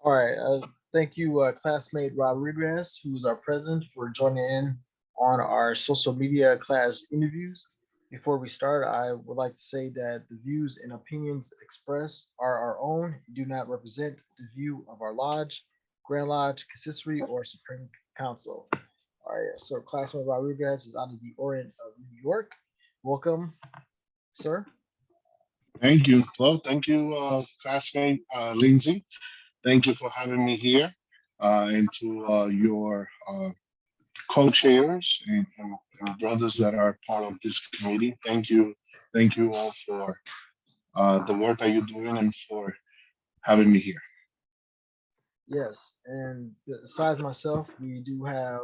All right. Thank you, classmate Rodriguez, who's our president, for joining in on our social media class interviews. Before we start, I would like to say that the views and opinions expressed are our own, and do not represent the view of our lodge, Grand Lodge, Consistory, or Supreme Council. All right. So, classmate Rodriguez is out of the Orient of New York. Welcome, sir. Thank you. Well, thank you, classmate Lindsay. Thank you for having me here, and to your co-chairs and brothers that are part of this committee. Thank you all for the work that you're doing and for having me here. Yes, and besides myself, we do have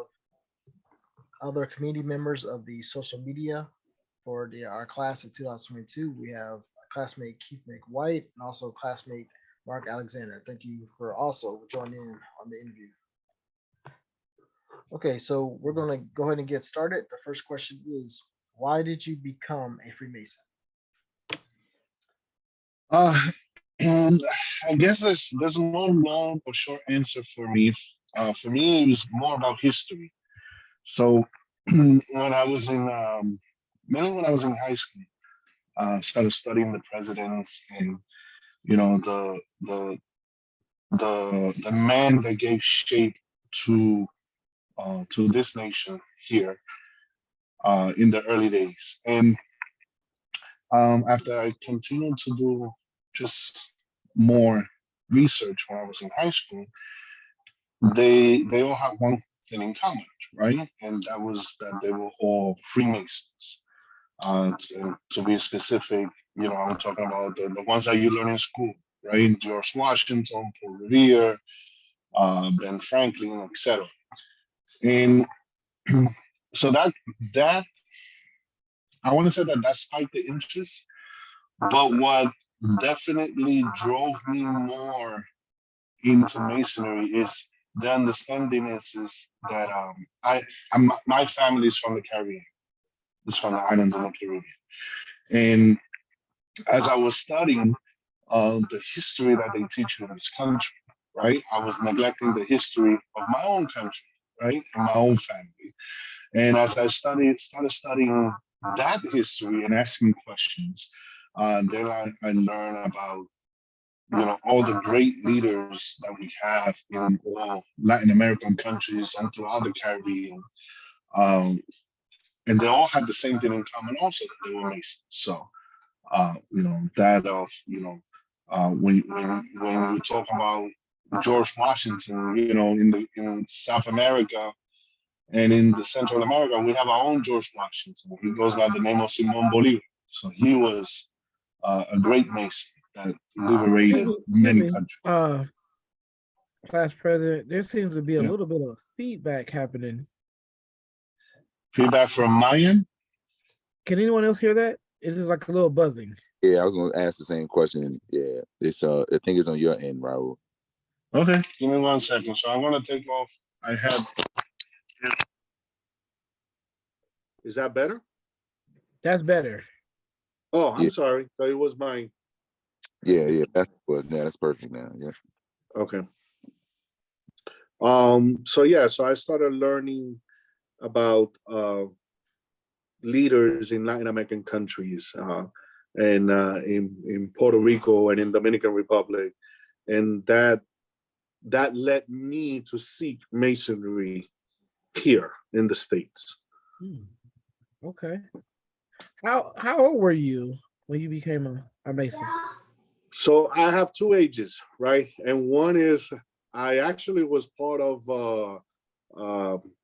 other committee members of the social media for our class of 2022. We have classmate Keith McWhite and also classmate Mark Alexander. Thank you for also joining in on the interview. Okay, so we're going to go ahead and get started. The first question is, why did you become a Freemason? Uh, and I guess there's no long or short answer for me. For me, it was more about history. So when I was in mainly when I was in high school, started studying the presidents and the man that gave shape to to this nation here in the early days. And after I continued to do just more research when I was in high school, they all have one thing in common, right? And that was that they were all Freemasons. To be specific, I'm talking about the ones that you learn in school, right? George Washington, Paul Revere, Ben Franklin, etc. And so that I want to say that that spiked the interest, but what definitely drove me more into masonry is the understanding is that my family is from the Caribbean, it's from the islands of the Caribbean, and as I was studying the history that they teach you in this country, right, I was neglecting the history of my own country, right, and my own family. And as I started studying that history and asking questions, then I learned about all the great leaders that we have in all Latin American countries and throughout the Caribbean. Um, and they all had the same thing in common also, that they were Masons. So that of when we talk about George Washington, in South America and in the Central America, we have our own George Washington. He goes by the name of Simon Bolivar. So he was a great Mason that liberated Excuse many me, countries. class president. There seems to be a Yeah. little bit of feedback happening. Feedback from Mayan? Can anyone else hear that? It's just like a little buzzing. Yeah, I was going to ask the same question. Yeah, it's I think it's on your end, Raul. Okay, give me 1 second. So I'm going to take off. I had. Is that better? That's better. Oh, I'm Yeah. sorry. So it was my. Yeah, that's perfect now. Yeah. Okay. So I started learning about leaders in Latin American countries, and in Puerto Rico and in Dominican Republic, and that led me to seek Masonry here in the States. Okay. How old were you when you became a Mason? So I have two ages, right? And one is I actually was part of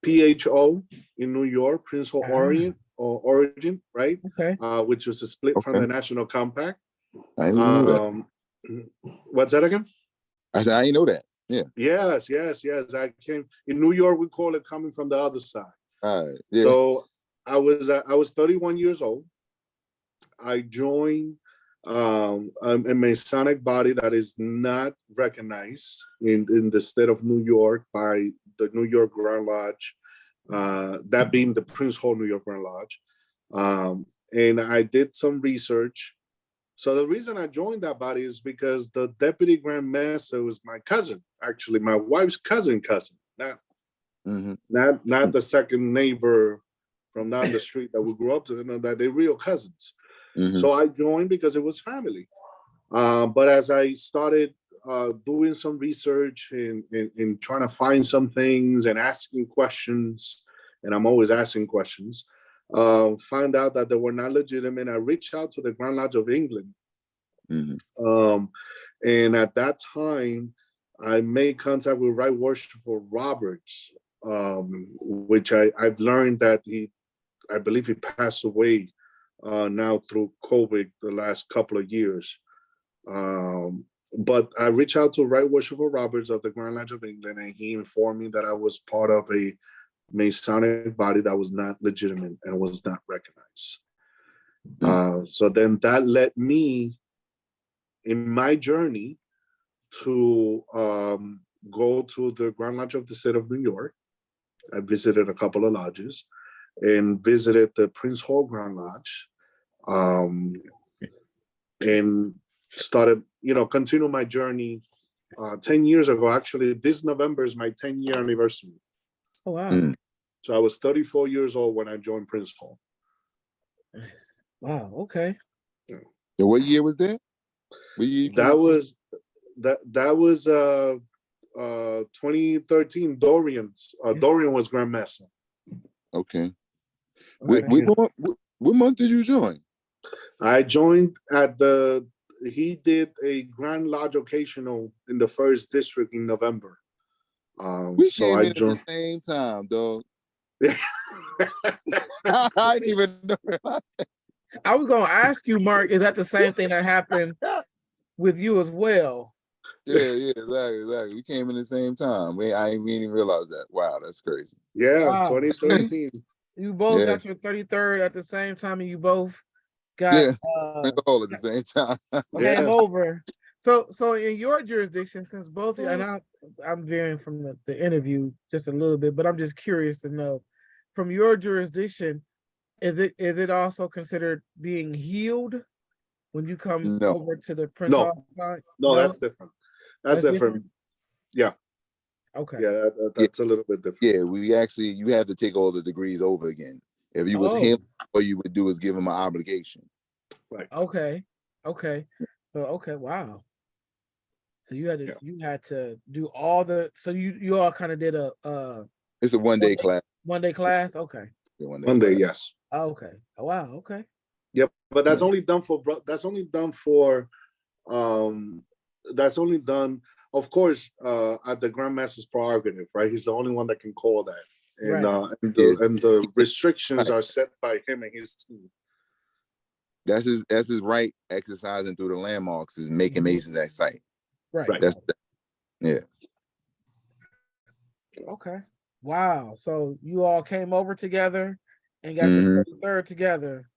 PHO in New York, Prince of Orient or Origin, right? Okay. Which was a split from Okay. the National Compact. I didn't even know What's that again? that. I said I didn't know that. Yeah. Yes. I came in New York. We call it coming from the other side. All right. Yeah. So I was 31 years old. I joined a Masonic body that is not recognized in the state of New York by the New York Grand Lodge, that being the Prince Hall New York Grand Lodge. And I did some research So the reason I joined that body is because the deputy grand master was my cousin, actually my wife's cousin, not Mm-hmm. not the second neighbor from down the street that we grew up to. You know, that they're real cousins. Mm-hmm. So I joined because it was family. But as I started doing some research and trying to find some things and asking questions, and I'm always asking questions, find out that they were not legitimate. I reached out to the Grand Lodge of England. Mm-hmm. And at that time, I made contact with Right Worshipful Roberts, which I've learned that I believe he passed away now through COVID the last couple of years. But I reached out to Right Worshipful Roberts of the Grand Lodge of England, and he informed me that I was part of a Masonic body that was not legitimate and was not recognized. So then that led me in my journey to go to the Grand Lodge of the State of New York. I visited a couple of lodges and visited the Prince Hall Grand Lodge, and started, continue my journey 10 years ago. Actually, this November is my 10-year anniversary. Oh, wow. So I was 34 years old when I joined Prince Hall. Wow. Okay. And what year was that? What year you came That out? was 2013. Dorian was Grand Master. Okay. Okay. What month did you join? I joined he did a Grand Lodge occasional in the 1st District in November. We So came I in at the joined. same time, dog. I didn't even know. I was gonna ask you, Mark, is that the same thing that happened with you as well? Yeah, exactly. We came in the same time. We didn't even realize that. Wow, that's crazy. Yeah, Wow. 2013. You both Yeah. got your 33rd at the same time, and you both got Yeah, all at the same time. came Yeah. over. So in your jurisdiction, since both and I'm veering from the interview just a little bit, but I'm just curious to know, from your jurisdiction, is it also considered being healed when you come No. over to the Prince No. Hall side? No, that's different. That's different. Yeah. Okay. Yeah, that's a little bit different. Yeah, you have to take all the degrees over again. If you was him, all you would do is give him an obligation. Right. Okay. So wow. So you had to do all the, so you all kind of did It's a one-day class. 1 day class. Okay. Yeah, One day, yes. Okay. Oh, wow. Okay. Yep, but that's only done for of course, at the Grandmaster's prerogative, right? He's the only one that can call that, and Right. and the restrictions are set by him and his team. That's his right, exercising through the landmarks, is making Masons at sight. Right. Yeah. Okay. Wow. So you all came over together and got your 33rd together.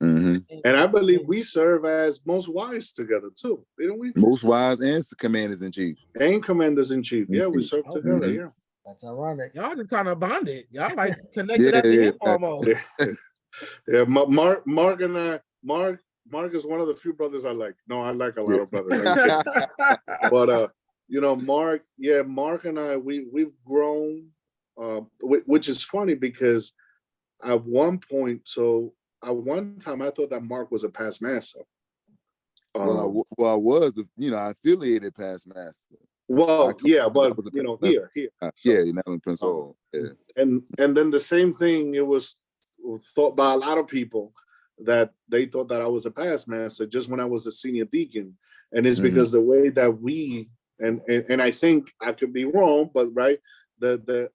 Mm-hmm. And I believe we serve as most wise together too, didn't we? Most wise and commanders in chief. And commanders in chief. Yeah, we serve together. Yeah. That's ironic. Y'all just kind of bonded. Y'all like connected at the hip almost. Yeah. Mark and I. Mark is one of the few brothers I like. No, I like a lot of brothers. But Mark and I, we've grown, which is funny because at one time I thought that Mark was a past master. I was, affiliated past master. Well, yeah, but here. Now in Prince Hall. Yeah. And then the same thing, it was thought by a lot of people that they thought that I was a past master just when I was a senior deacon. And it's because the way that we, and I think I could be wrong, but right, the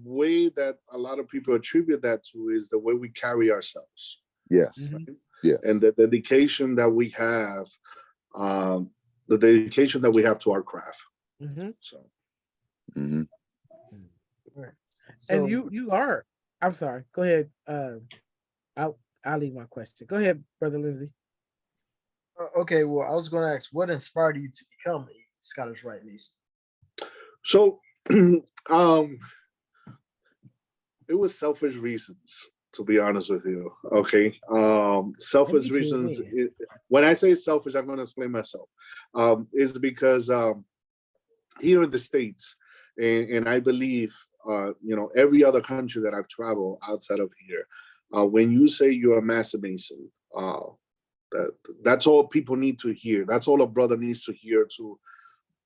way that a lot of people attribute that to is the way we carry ourselves. Yes. Right? Yes. And the dedication that we have, to our craft. So. And you are. I'm sorry. Go ahead. I'll leave my question. Go ahead, Brother Lindsay. Okay. Well, I was going to ask, what inspired you to become a Scottish Rite Mason? So, it was selfish reasons. to be honest with you. Okay. Selfish Me too, reasons. man. When I say selfish, I'm going to explain myself. Is because here in the States, and I believe, every other country that I've traveled outside of here, when you say you're a master mason, that that's all people need to hear. That's all a brother needs to hear to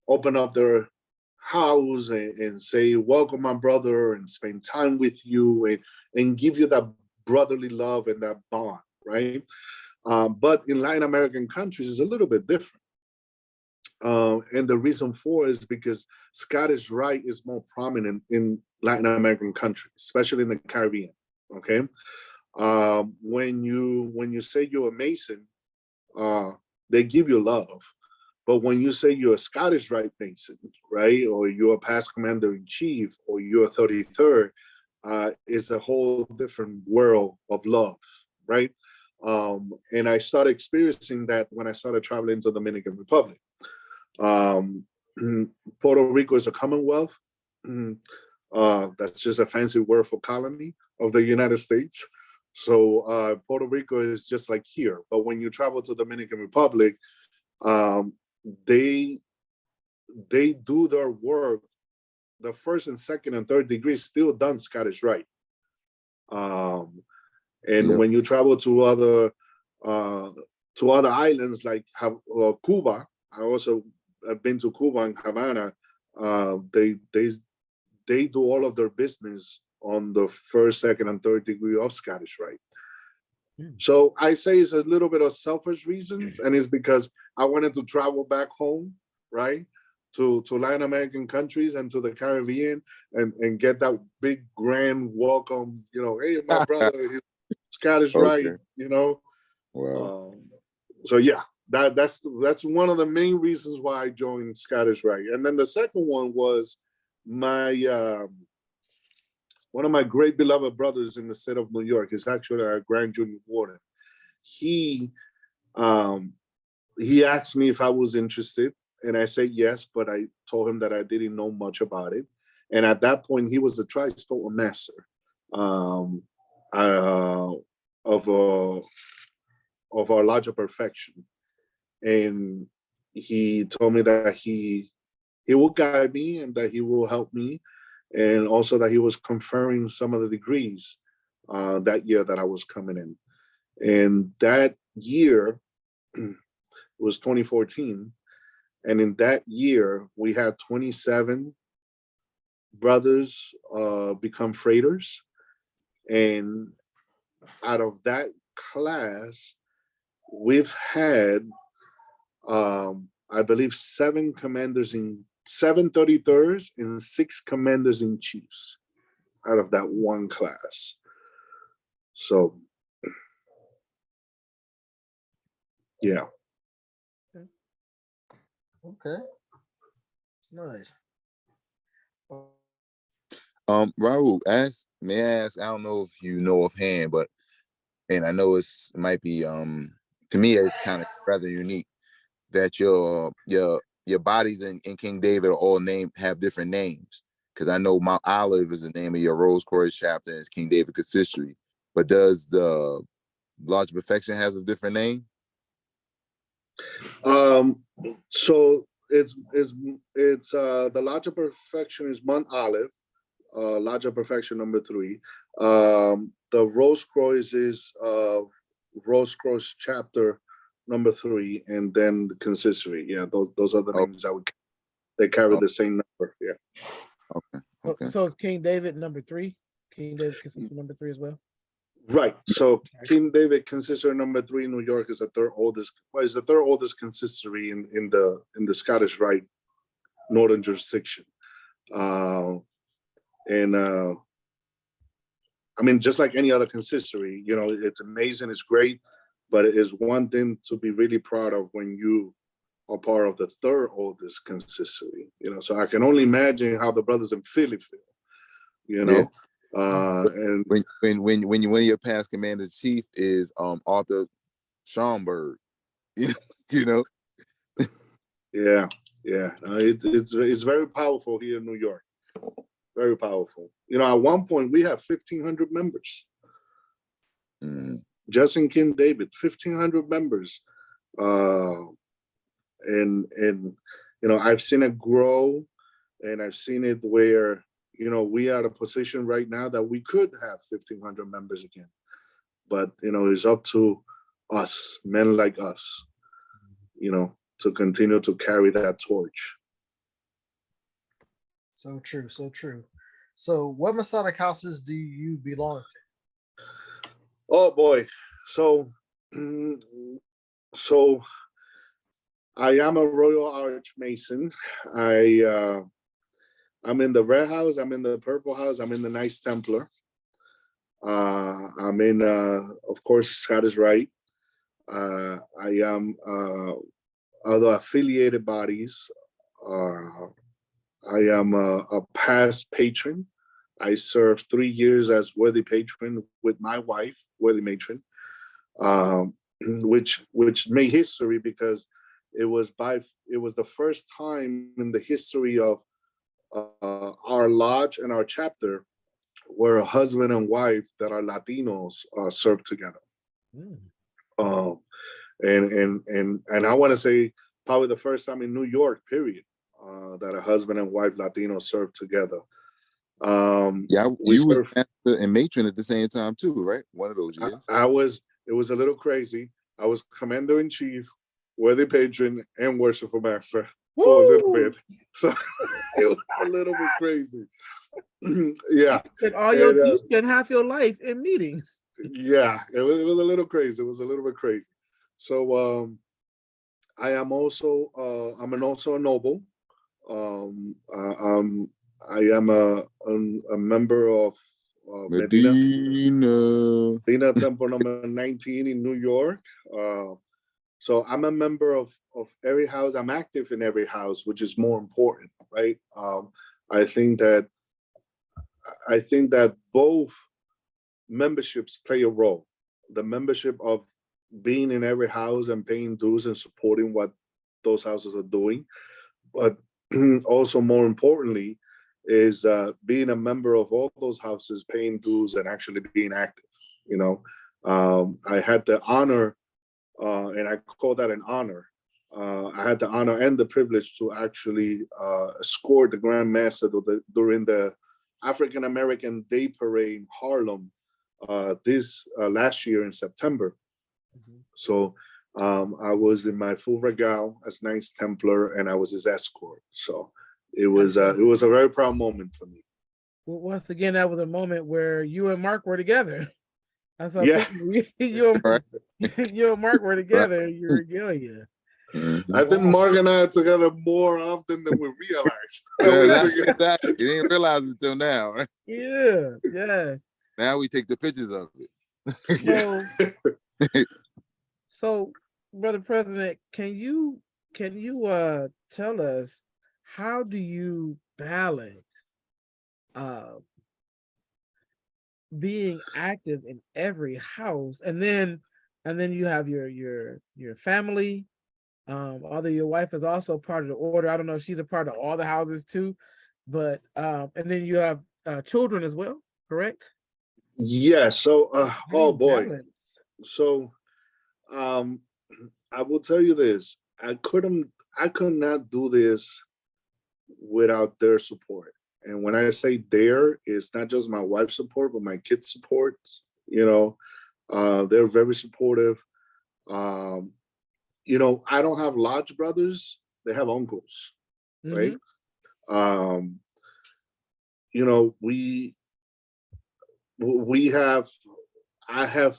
open up their house and say, welcome, my brother, and spend time with you and give you that brotherly love and that bond, right? But in Latin American countries, it's a little bit different. And the reason for is because Scottish Rite is more prominent in Latin American countries, especially in the Caribbean. Okay, when you say you're a Mason, they give you love, but when you say you're a Scottish Rite Mason, right, or you're a past Commander in Chief, or you're a 33rd, it's a whole different world of love, right? And I started experiencing that when I started traveling to the Dominican Republic. Um, Puerto Rico is a commonwealth. That's just a fancy word for colony of the United States. So Puerto Rico is just like here. But when you travel to the Dominican Republic, um, they they do their work. The first and second and third degree still done Scottish Rite. Um, and Yep. when you travel uh, to other islands like Cuba, I also have been to Cuba and Havana. They do all of their business on the first, second, and third degree of Scottish Rite. So I say it's a little bit of selfish reasons, and it's because I wanted to travel back home, right, to Latin American countries and to the Caribbean, and get that big grand welcome. Hey, my brother, he's Scottish Rite. Okay. Wow. So yeah, that's one of the main reasons why I joined Scottish Rite. And then the second one was my one of my great beloved brothers in the state of New York is actually a Grand Junior Warden. He he asked me if I was interested, and I said yes, but I told him that I didn't know much about it. And at that point, he was the Tri-Stone Master um, uh, of our Lodge of Perfection, and he told me that he will guide me and that he will help me, and also that he was conferring some of the degrees that year that I was coming in. And that year was 2014. And in that year, we had 27 brothers become freighters. And out of that class, we've had, I believe, 7 33rds and 6 commanders in chiefs out of that one class. So, yeah. Okay. Nice. Raul, may I ask, I don't know if you know offhand, but and I know it might be to me it's kind of rather unique that your bodies in King David are all have different names. Because I know Mount Olive is the name of your Rose Quarters chapter and it's King David Consistory. But does the Lodge of Perfection has a different name? So it's the Lodge of Perfection is Mount Olive, Lodge of Perfection number 3. The Rose Croix is Rose Croix chapter number 3, and then the Consistory. Yeah, those are the names they carry the same number. Yeah. Okay. So it's King David number 3. King David Consistory number 3 as well. Right. So King David Consistory number 3 in New York is the third oldest. Well, it's the third oldest consistory in the Scottish Rite Northern jurisdiction. And I mean, just like any other consistory, it's amazing, it's great, but it is one thing to be really proud of when you are part of the third oldest consistory. So I can only imagine how the brothers in Philly feel. Yeah. And when one of your past commanders chief is Arthur Schomburg, you know. Yeah. It's very powerful here in New York. Very powerful. At one point we have 1,500 members. Mm. just in King David, 1,500 members. And I've seen it grow, and I've seen it where we are at a position right now that we could have 1,500 members again, but it's up to us, men like us, to continue to carry that torch. So true, so true. So, what Masonic houses do you belong to? Oh boy. So mm, so I am a Royal Arch Mason. I'm in the Red House, I'm in the Purple House, I'm in the Knights Templar. I'm in, of course, Scottish Rite. I am other affiliated bodies. I am a past patron. I served 3 years as worthy patron with my wife, worthy matron, which made history because it was the first time in the history of our lodge and our chapter where a husband and wife that are Latinos served together. Mm. Um, and I want to say probably the first time in New York, period, that a husband and wife Latino served together. Yeah, We you was served. master and matron at the same time too, right? One of those I, years. I was. It was a little crazy. I was commander in chief, worthy patron, and worshipful master for a little Woo! bit. So it was a little bit crazy. Yeah, And all your and, you spend half your life in meetings. yeah, it was a little crazy. It was a little bit crazy. So I am also also a noble. Um, uh, um, I am a member of Medina. Medina Temple number 19 in New York. Uh, so I'm a member of every house. I'm active in every house, which is more important, right? I think that I think that both memberships play a role. The membership of being in every house and paying dues and supporting what those houses are doing, but also more importantly is being a member of all those houses, paying dues and actually being active. I had the honor, and I call that an honor. I had the honor and the privilege to actually escort the Grand Master during the African American Day Parade in Harlem this last year in September. Mhm. So I was in my full regal as Knights Templar, and I was his escort. So it was a very proud moment for me. Well, once again, that was a moment where you and Mark were together. That's how Yeah, you Right. you and Mark were Right. together. Your regalia. Mhm. I think Wow. Mark and I are together more often than we realize. Yeah, We that, together. exactly. You didn't realize it till now, right? Yeah. Yes. Now we take the pictures of it. Yeah. So so, brother president, can you tell us how do you balance uh being active in every house, and then you have your family, although your wife is also part of the order. I don't know if she's a part of all the houses too, but and then you have children as well, correct? Yeah. So, How do oh you boy. balance? So, um, I will tell you this: I could not do this without their support. And when I say their, it's not just my wife's support, but my kids' support. You know, they're very supportive. Um, I don't have lodge brothers; they have uncles, right? Hmm. Um, you know, we have, I have,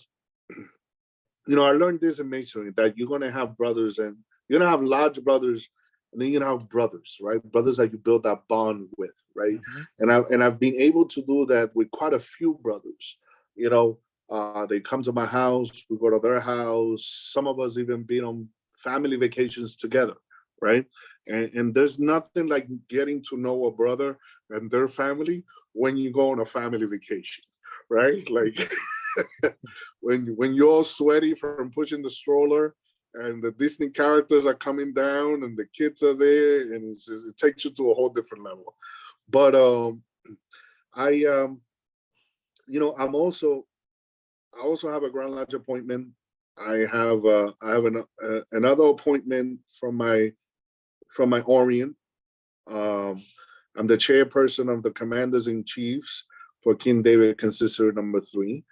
I learned this in masonry that you're gonna have brothers, and you're gonna have lodge brothers, and then you're gonna have brothers, right? Brothers that you build that bond with, right? Hmm. And I've been able to do that with quite a few brothers. They come to my house, we go to their house. Some of us even been on family vacations together, right? And there's nothing like getting to know a brother and their family when you go on a family vacation, right? Like when you're all sweaty from pushing the stroller and the Disney characters are coming down and the kids are there, and it takes you to a whole different level. But I I'm also I also have a Grand Lodge appointment. I have another appointment from my Orient. Um, I'm the chairperson of the Commanders in Chiefs for King David Consistory number 3.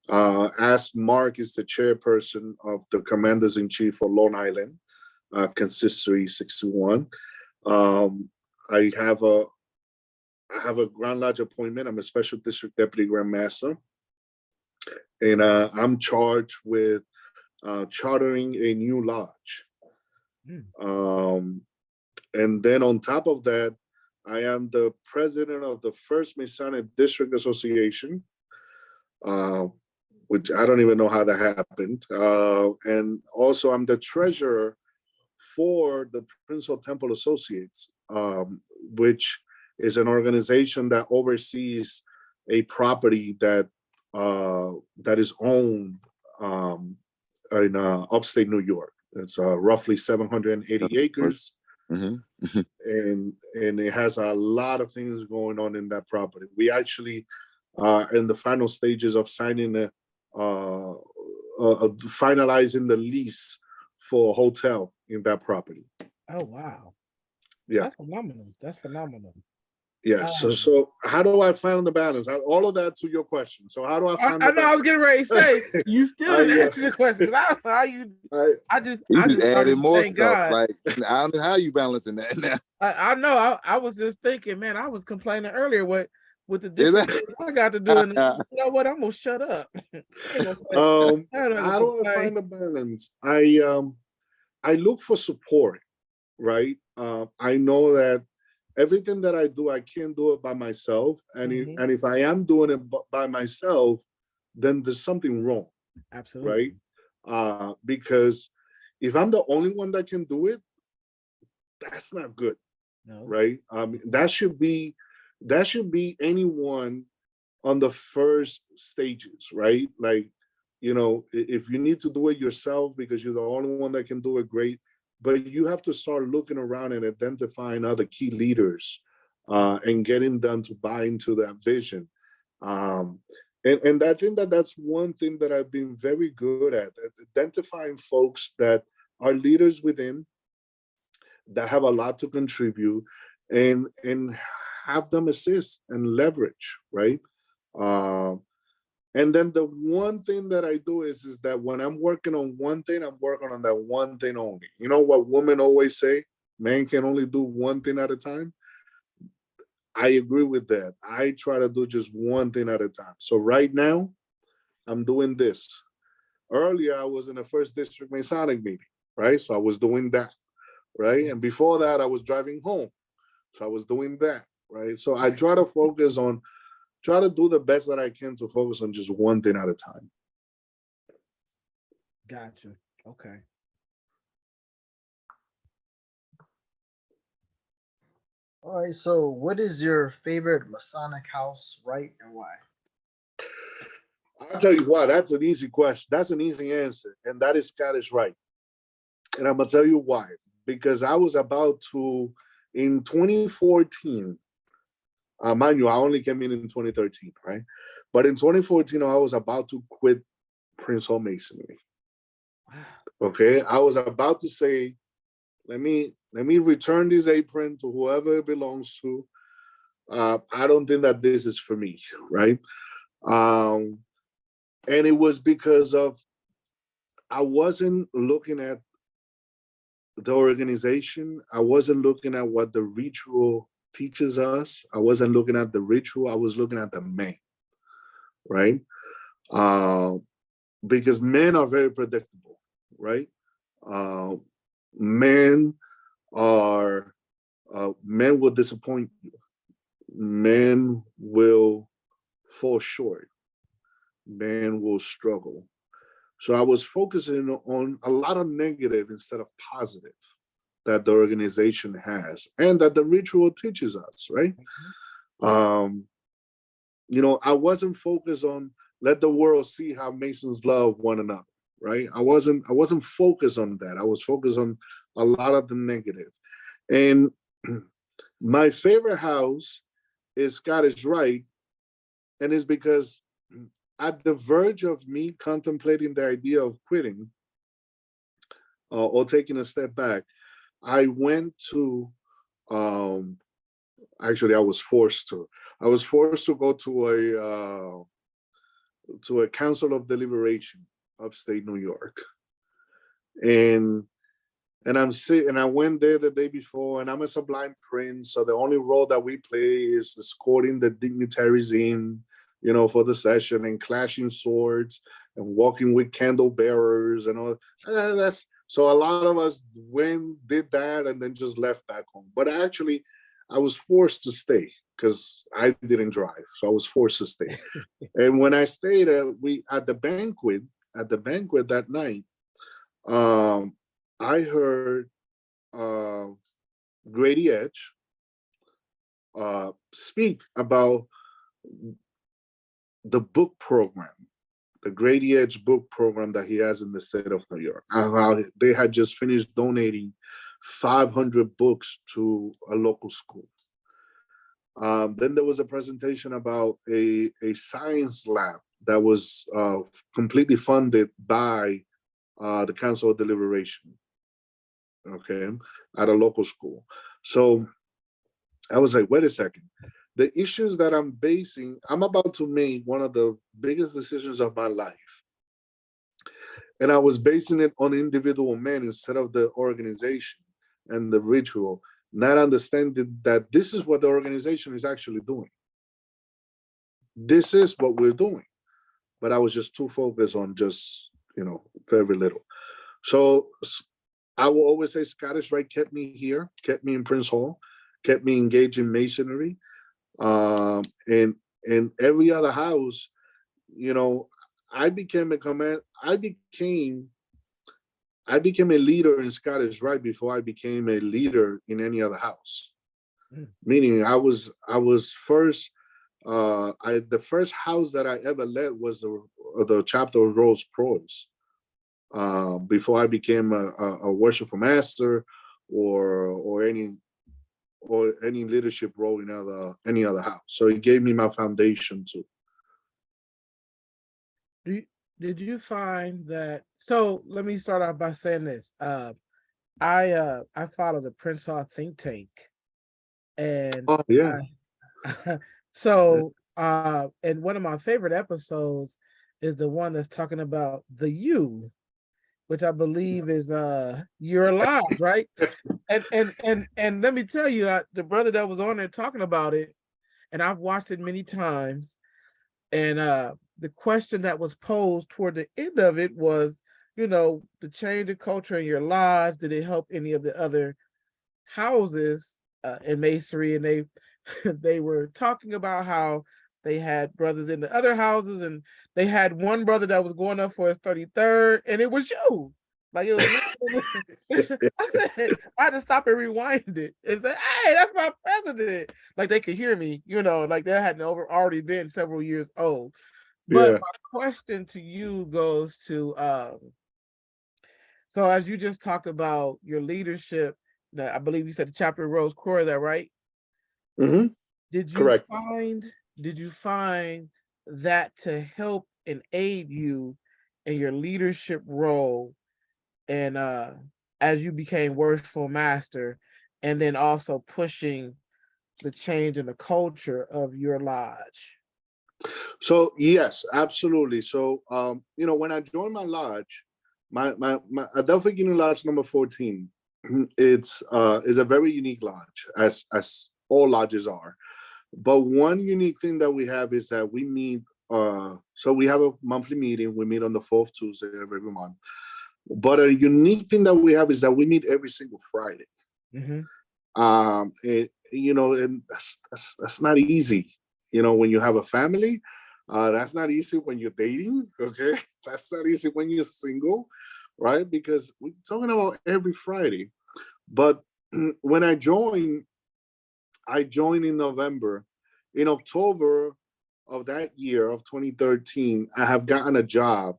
As Mark is the chairperson of the Commanders in Chief for Long Island, Consistory 61. Um, I have a Grand Lodge appointment. I'm a special district deputy Grand Master, and I'm charged with chartering a new lodge. And then on top of that, I am the president of the First Masonic District Association, which I don't even know how that happened. And also, I'm the treasurer for the Prince Temple Associates, which is an organization that oversees a property that is owned in upstate New York. It's roughly 780 acres. Mm-hmm. And it has a lot of things going on in that property. We actually are in the final stages of signing finalizing the lease for a hotel in that property. Oh wow. Yeah. That's phenomenal. That's phenomenal. Yeah. So how do I find the balance? All of that to your question. So how do I find I the know I was getting ready to say you still didn't I, answer the question because I don't know how you. I just added started more thank stuff. God. Like I don't know how you balancing that now. I know. I was just thinking, man. I was complaining earlier with the different things I got to do, and you know what? I'm gonna shut up. How do I find the balance? I look for support, right? I know that everything that I do, I can't do it by myself, and if I am doing it by myself, then there's something wrong. Absolutely. Right? Because if I'm the only one that can do it, that's not good. No. Right? That should be anyone on the first stages, right? Like, you know, if you need to do it yourself because you're the only one that can do it, great. But you have to start looking around and identifying other key leaders and getting them to buy into that vision. And I think that's one thing that I've been very good at identifying folks that are leaders within, that have a lot to contribute, and have them assist and leverage, right? And then the one thing that I do is that when I'm working on one thing, I'm working on that one thing only. You know what women always say? Men can only do one thing at a time. I agree with that. I try to do just one thing at a time. So right now, I'm doing this. Earlier, I was in a first district Masonic meeting, right? So I was doing that, right? And before that, I was driving home. So I was doing that, right? So I try to try to do the best that I can to focus on just one thing at a time. Gotcha. Okay. All right. So, what is your favorite Masonic house, right, and why? I'll tell you why. That's an easy question. That's an easy answer, and that is Scottish Rite. And I'm gonna tell you why. Because I was about to, in 2014. Mind you, I only came in 2013, right? But in 2014, I was about to quit Prince Hall Masonry. Okay, I was about to say, let me return this apron to whoever it belongs to. I don't think that this is for me, right? And it was because of I wasn't looking at the organization. I wasn't looking at what the ritual teaches us. I wasn't looking at the ritual. I was looking at the man, right? Because men are very predictable, right? Men will disappoint you. Men will fall short. Men will struggle. So I was focusing on a lot of negative instead of positive that the organization has and that the ritual teaches us, right? You know, I wasn't focused on let the world see how Masons love one another, right? I wasn't focused on that. I was focused on a lot of the negative. And my favorite house is Scottish Rite, and it's because at the verge of me contemplating the idea of quitting or taking a step back, I went to, um, actually, I was forced to. I was forced to go to a council of deliberation upstate New York, and and I went there the day before, and I'm a sublime prince, so the only role that we play is escorting the dignitaries in, for the session, and clashing swords and walking with candle bearers and all. That's so a lot of us went, did that, and then just left back home. But actually, I was forced to stay because I didn't drive, so I was forced to stay. And when I stayed, we at the banquet that night, um, I heard uh, Grady Edge speak about the book program, the Grady Edge book program that he has in the state of New York. And how they had just finished donating 500 books to a local school. Then there was a presentation about a science lab that was completely funded by the Council of Deliberation, okay, at a local school. So I was like, wait a second. The issues that I'm about to make one of the biggest decisions of my life. And I was basing it on individual men instead of the organization and the ritual, not understanding that this is what the organization is actually doing. This is what we're doing. But I was just too focused on just, very little. So I will always say Scottish Rite kept me here, kept me in Prince Hall, kept me engaged in masonry. And every other house, I became a command. I became a leader in Scottish Rite before I became a leader in any other house. Meaning, I was first. The first house that I ever led was the chapter of Rolls Royce. Before I became a worshipful master or any leadership role in any other house. So it gave me my foundation too. Did you find that? So let me start off by saying this. I follow the Prince Hall think tank, and Oh yeah. so and one of my favorite episodes is the one that's talking about the you, which I believe is you're alive, right? And let me tell you, the brother that was on there talking about it, and I've watched it many times, and the question that was posed toward the end of it was, the change of culture in your lodge, did it help any of the other houses in masonry? And they they were talking about how they had brothers in the other houses, and they had one brother that was going up for his 33rd, and it was you. Like, it was I said, I had to stop and rewind it and say, hey, that's my president. Like, they could hear me, like that hadn't already been several years old. But Yeah. my question to you goes to so as you just talked about your leadership, I believe you said the chapter of Rose Core, is that right? Hmm. Did you Correct. find did you find that to help and aid you in your leadership role, and as you became worshipful master, and then also pushing the change in the culture of your lodge? So yes, absolutely. So when I joined my lodge, my Adelphi Guinea Lodge number 14, it's is a very unique lodge, as all lodges are. But one unique thing that we have is that we meet. So we have a monthly meeting. We meet on the fourth Tuesday of every month. But a unique thing that we have is that we meet every single Friday. Mm-hmm. And that's not easy. When you have a family, that's not easy when you're dating. Okay, that's not easy when you're single, right? Because we're talking about every Friday. But when I joined in November. In October of that year of 2013, I have gotten a job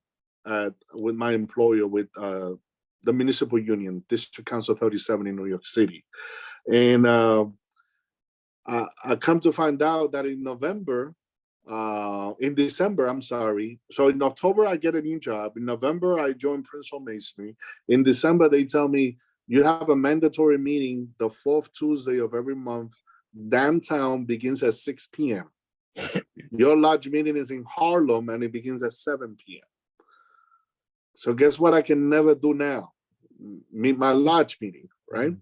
with my employer with the municipal union, District Council 37 in New York City. And I come to find out that in November In December, I'm sorry. So in October, I get a new job. In November, I join Princeton Masonry. In December, they tell me you have a mandatory meeting the fourth Tuesday of every month. Downtown begins at 6 p.m. Your lodge meeting is in Harlem and it begins at 7 p.m. So guess what I can never do now? Meet my lodge meeting, right?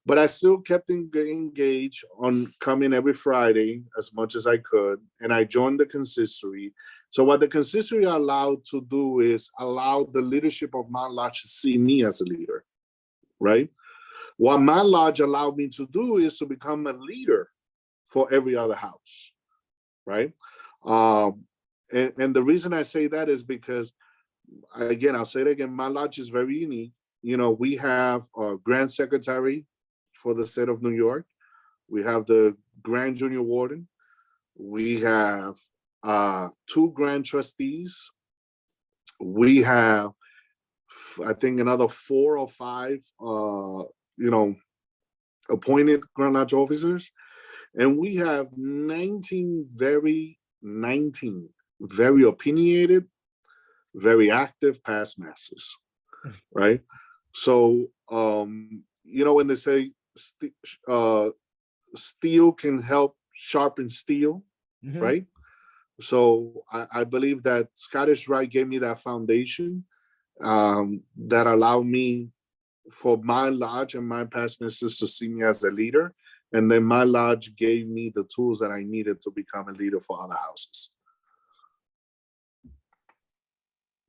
But I still kept engaged on coming every Friday as much as I could. And I joined the consistory. So what the consistory allowed to do is allow the leadership of my lodge to see me as a leader, right? What my lodge allowed me to do is to become a leader for every other house, right? And the reason I say that is because, again, I'll say it again, my lodge is very unique. You know, we have a grand secretary for the state of New York. We have the grand junior warden. We have two grand trustees. We have, I think, another 4 or 5, appointed Grand Lodge officers. And we have 19 very opinionated, very active past masters, right? So, when they say steel can help sharpen steel, right? So I believe that Scottish Rite gave me that foundation that allowed me for my lodge and my past masters to see me as a leader. And then my lodge gave me the tools that I needed to become a leader for other houses.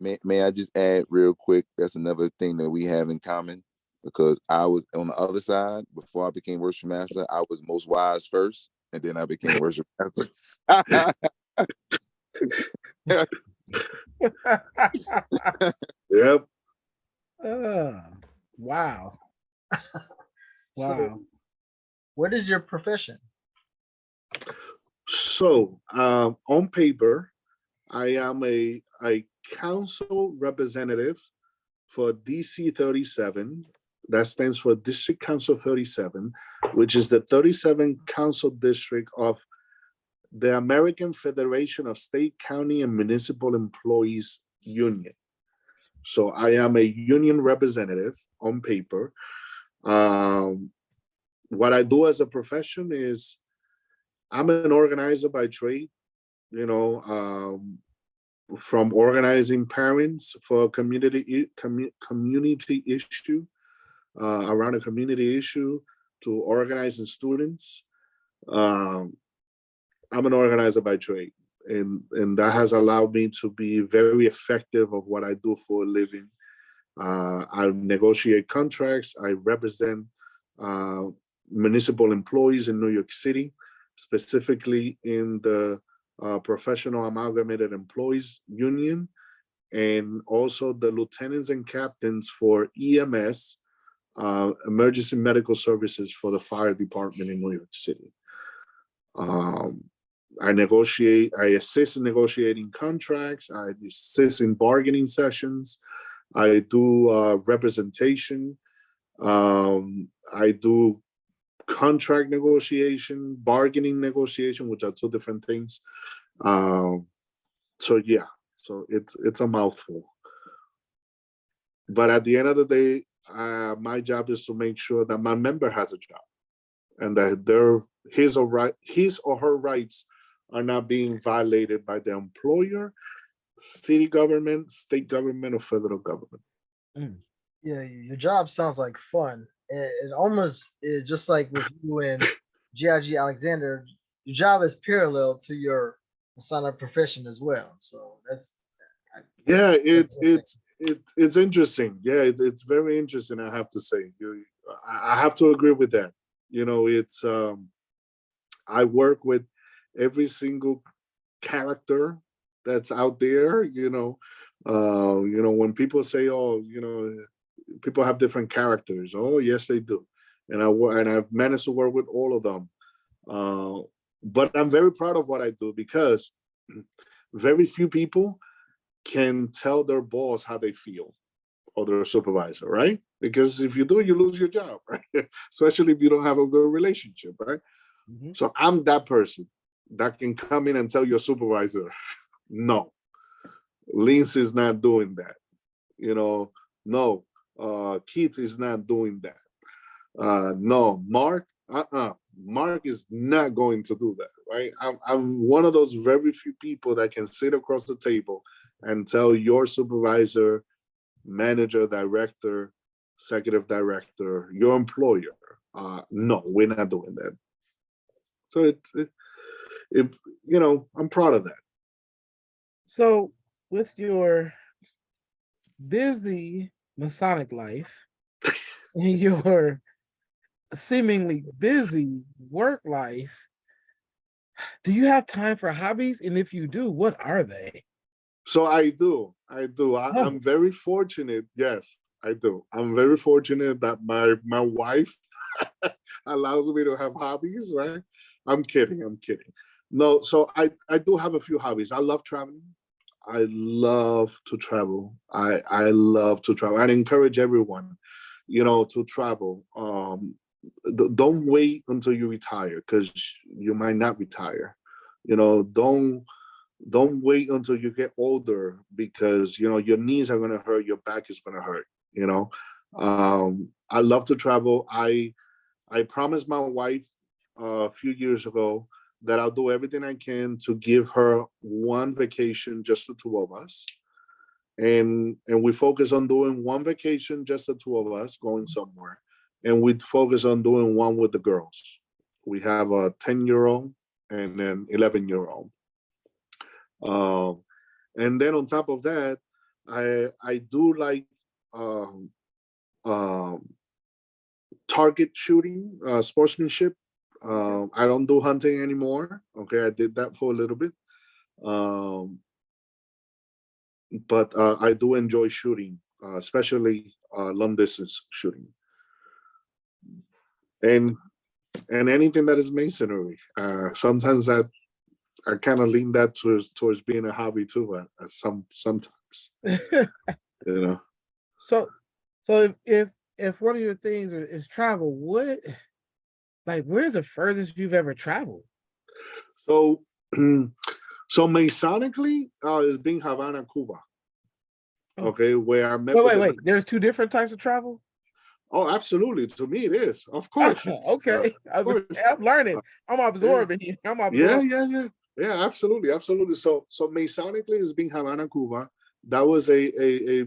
May I just add real quick? That's another thing that we have in common, because I was on the other side before I became worship master. I was most wise first, and then I became worship master. Yep. Wow. So, what is your profession? So, on paper, I am a council representative for DC 37. That stands for District Council 37, which is the 37 council district of the American Federation of State, County, and Municipal Employees Union. So I am a union representative on paper. What I do as a profession is I'm an organizer by trade, from organizing parents for a community issue, around a community issue, to organizing students. I'm an organizer by trade, and that has allowed me to be very effective of what I do for a living. I negotiate contracts. I represent municipal employees in New York City, specifically in the Professional Amalgamated Employees Union, and also the lieutenants and captains for EMS, emergency medical services for the fire department in New York City. I assist in negotiating contracts. I assist in bargaining sessions. I do representation. I do contract negotiation, bargaining negotiation, which are two different things. So it's a mouthful. But at the end of the day, my job is to make sure that my member has a job, and that his or her rights are not being violated by the employer, city government, state government, or federal government. Yeah, your job sounds like fun. It almost is just like with you and GIG Alexander. Your job is parallel to your Masonic profession as well. So it's interesting. Yeah, it's very interesting. I have to say, I have to agree with that. It's I work with every single character that's out there. When people say, "Oh, people have different characters." Oh, yes, they do, and I've managed to work with all of them. But I'm very proud of what I do, because very few people can tell their boss how they feel, or their supervisor, right? Because if you do, you lose your job, right? Especially if you don't have a good relationship, right? So I'm that person. that can come in and tell your supervisor, no, Linz is not doing that. No, Keith is not doing that. No, Mark, Mark is not going to do that, right? I'm one of those very few people that can sit across the table and tell your supervisor, manager, director, executive director, your employer, no, we're not doing that. So I'm proud of that. So with your busy Masonic life and your seemingly busy work life, do you have time for hobbies? And if you do, what are they? So I do. I'm very fortunate. Yes, I do. I'm very fortunate that my wife allows me to have hobbies, right? I'm kidding. No, so I do have a few hobbies. I love traveling. I love to travel. I love to travel. I'd encourage everyone, to travel. Don't wait until you retire, because you might not retire. Don't wait until you get older, because your knees are gonna hurt, your back is gonna hurt. I love to travel. I promised my wife a few years ago that I'll do everything I can to give her one vacation, just the two of us. And we focus on doing one vacation, just the two of us, going somewhere. And we focus on doing one with the girls. We have a 10-year-old and an 11-year-old. And then on top of that, I do like um, um, target shooting, sportsmanship. I don't do hunting anymore. Okay, I did that for a little bit. But I do enjoy shooting, especially long distance shooting, and anything that is masonry. Sometimes I kind of lean that towards being a hobby too. Sometimes, you know. So if one of your things is travel, where's the furthest you've ever traveled? So, so Masonically, is being Havana, Cuba. Okay, where I met. Wait. There's two different types of travel. Oh, absolutely. To me, it is. Of course. Okay, of course. I'm learning. I'm absorbing here. I'm absorbing. Yeah. Absolutely. So Masonically is being Havana, Cuba. That was a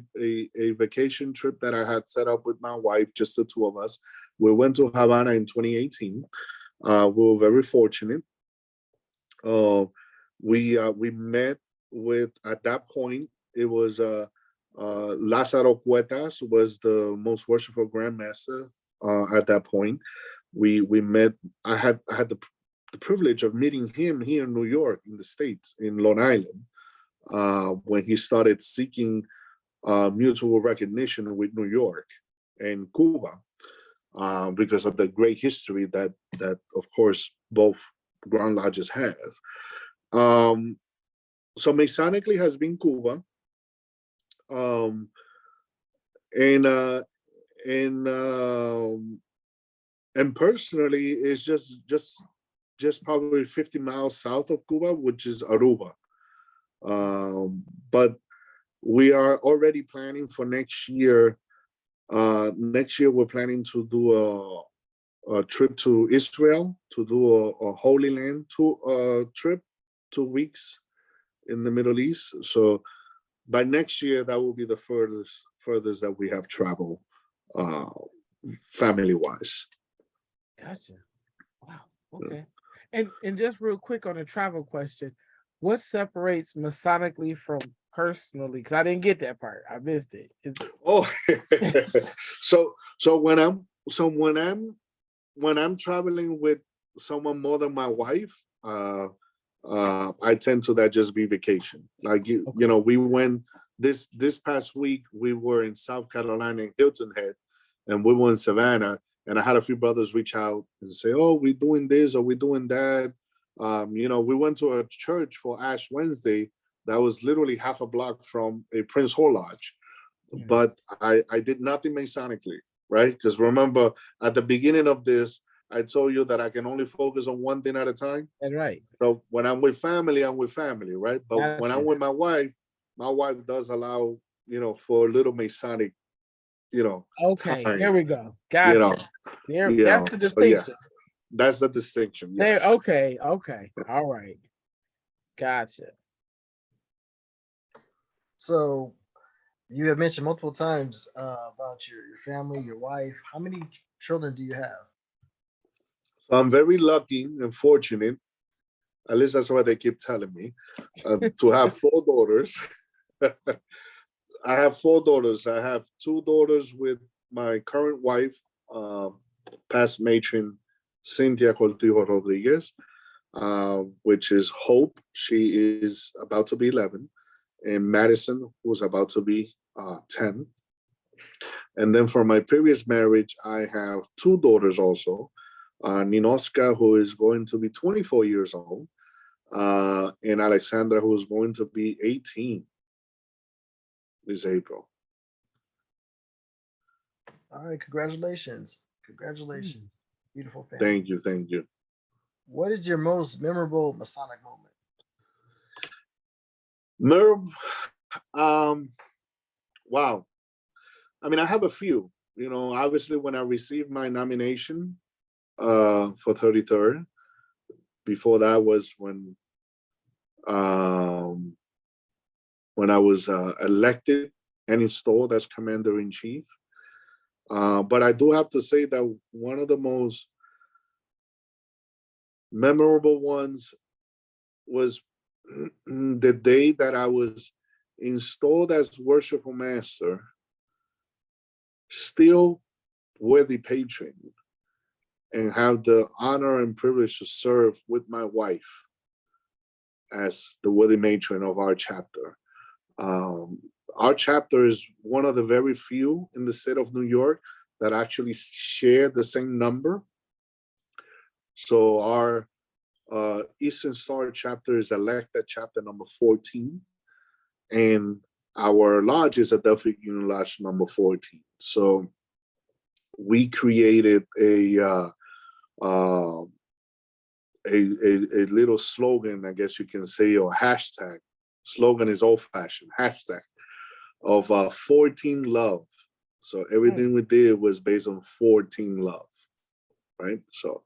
vacation trip that I had set up with my wife, just the two of us. We went to Havana in 2018. We were very fortunate. We met with, at that point, it was Lázaro Cuetas was the most worshipful grandmaster at that point. We met. I had the privilege of meeting him here in New York, in the States, in Long Island, when he started seeking mutual recognition with New York and Cuba, because of the great history that of course both Grand Lodges have. So Masonically has been Cuba, and personally, it's just probably 50 miles south of Cuba, which is Aruba. But we are already planning for next year. Next year, we're planning to do a trip to Israel, to do a Holy Land trip, 2 weeks in the Middle East. So by next year, that will be the furthest that we have traveled, family-wise. Gotcha. Wow. Okay. And just real quick on a travel question, what separates Masonically from personally? Because I didn't get that part. I missed it. Oh, so when I'm traveling with someone more than my wife, I tend to that just be vacation. Like we went this past week. We were in South Carolina, in Hilton Head, and we were in Savannah. And I had a few brothers reach out and say, "Oh, we're doing this or we're doing that." We went to a church for Ash Wednesday that was literally half a block from a Prince Hall Lodge, but I did nothing Masonically, right? Because remember, at the beginning of this, I told you that I can only focus on one thing at a time. That's right. So when I'm with family, I'm with family, right? But when I'm Gotcha. with my wife does allow, for a little Masonic, Okay, there time, we go. you know, Gotcha. There, that's the So yeah, distinction. that's the distinction. There. Yes. Okay. Okay. All right. Gotcha. So you have mentioned multiple times about your family, your wife. How many children do you have? So I'm very lucky and fortunate. At least that's what they keep telling me. To have four daughters. I have four daughters. I have two daughters with my current wife, past matron Cynthia Cortijo Rodriguez, which is Hope. She is about to be 11, and Madison, who's about to be 10. And then for my previous marriage, I have two daughters also, Ninoska, who is going to be 24 years old, and Alexandra, who is going to be 18 this April. All right, congratulations. Congratulations. Beautiful family. Thank you. Thank you. What is your most memorable Masonic moment? Merv, wow. I mean, I have a few. Obviously, when I received my nomination for 33rd, before that was when I was elected and installed as commander in chief. But I do have to say that one of the most memorable ones was the day that I was installed as worshipful master, still worthy patron, and have the honor and privilege to serve with my wife as the worthy matron of our chapter. Our chapter is one of the very few in the state of New York that actually share the same number. So our Eastern Star chapter is elected chapter number 14, and our lodge is Adelphic Union Lodge number 14. So we created a little slogan, I guess you can say, or hashtag. Slogan is old-fashioned. Hashtag of 14 love. So everything we did was based on 14 love, right? So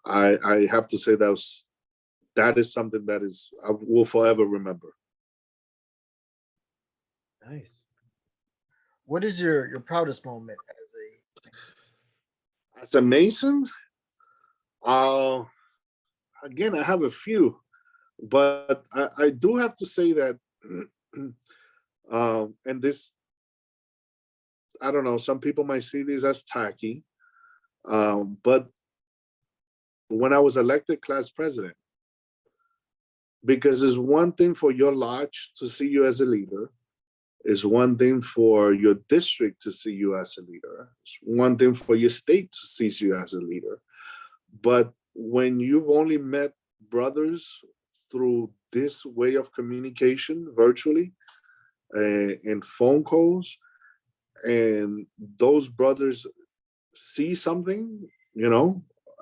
I have to say that is something that I will forever remember. Nice. What is your proudest moment As a Mason, again, I have a few, but I do have to say that, and this, I don't know, some people might see this as tacky, but when I was elected class president, because it's one thing for your lodge to see you as a leader, it's one thing for your district to see you as a leader, it's one thing for your state to see you as a leader. But when you've only met brothers through this way of communication virtually and phone calls, and those brothers see something,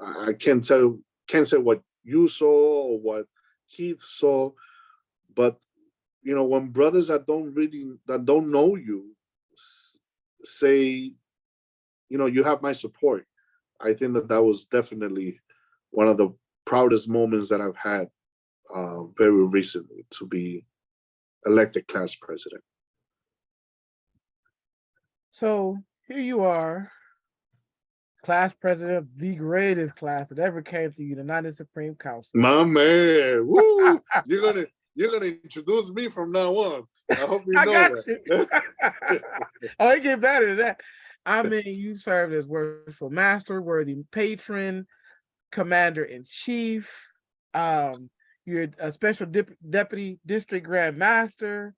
I can't say what you saw or what Keith saw, but when brothers that don't know you say, you have my support, I think that was definitely one of the proudest moments that I've had very recently, to be elected class president. So here you are, class president of the greatest class that ever came to the United Supreme Council. My man, woo! You're gonna introduce me from now on. I hope you I know got that. you. Oh, it get better than that. I mean, you served as worshipful master, worthy patron, commander in chief. You're a special deputy district grand master.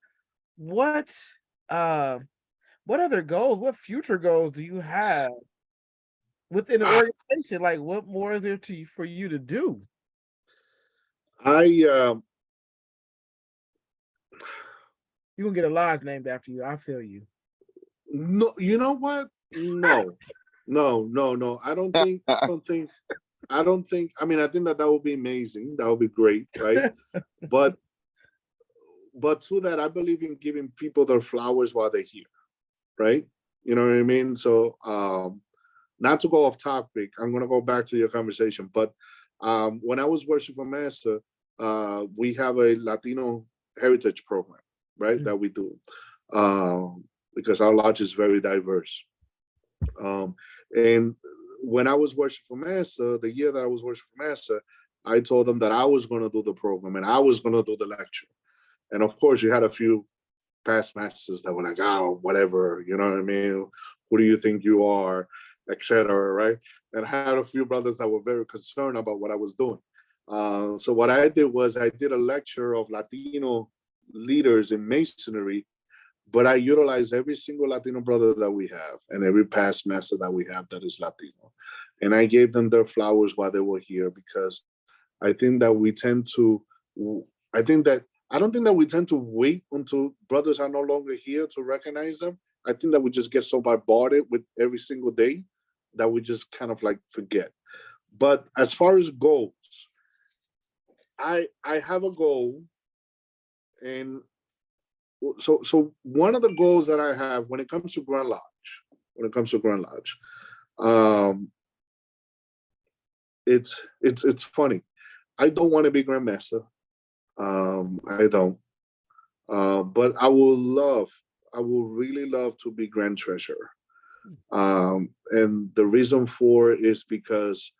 What other goals? What future goals do you have within the organization? Like, what more is there for you to do? I You're gonna get a lodge named after you. I feel you. No, you know what? No, No, no, no. I mean, I think that that would be amazing. That would be great, right? But to that, I believe in giving people their flowers while they're here, right? You know what I mean? So, not to go off topic, I'm gonna go back to your conversation. But when I was working for Master, we have a Latino heritage program, right? That we do because our lodge is very diverse. Um, and when I was working for Massa, the year that I was working for Massa, I told them that I was going to do the program and I was going to do the lecture. And of course, you had a few past masters that were like, oh, whatever, you know what I mean? Who do you think you are, etc. Right? And I had a few brothers that were very concerned about what I was doing. So what I did was I did a lecture of Latino leaders in masonry, but I utilize every single Latino brother that we have and every past master that we have that is Latino. And I gave them their flowers while they were here because I think that we tend to, I think that, I don't think that we tend to wait until brothers are no longer here to recognize them. I think that we just get so bombarded with every single day that we just kind of like forget. But as far as goals, I have a goal, and so one of the goals that I have when it comes to Grand Lodge, when it comes to Grand Lodge, um, it's funny. I don't want to be Grand Master. I don't. But I will really love to be Grand Treasurer. And the reason for it is because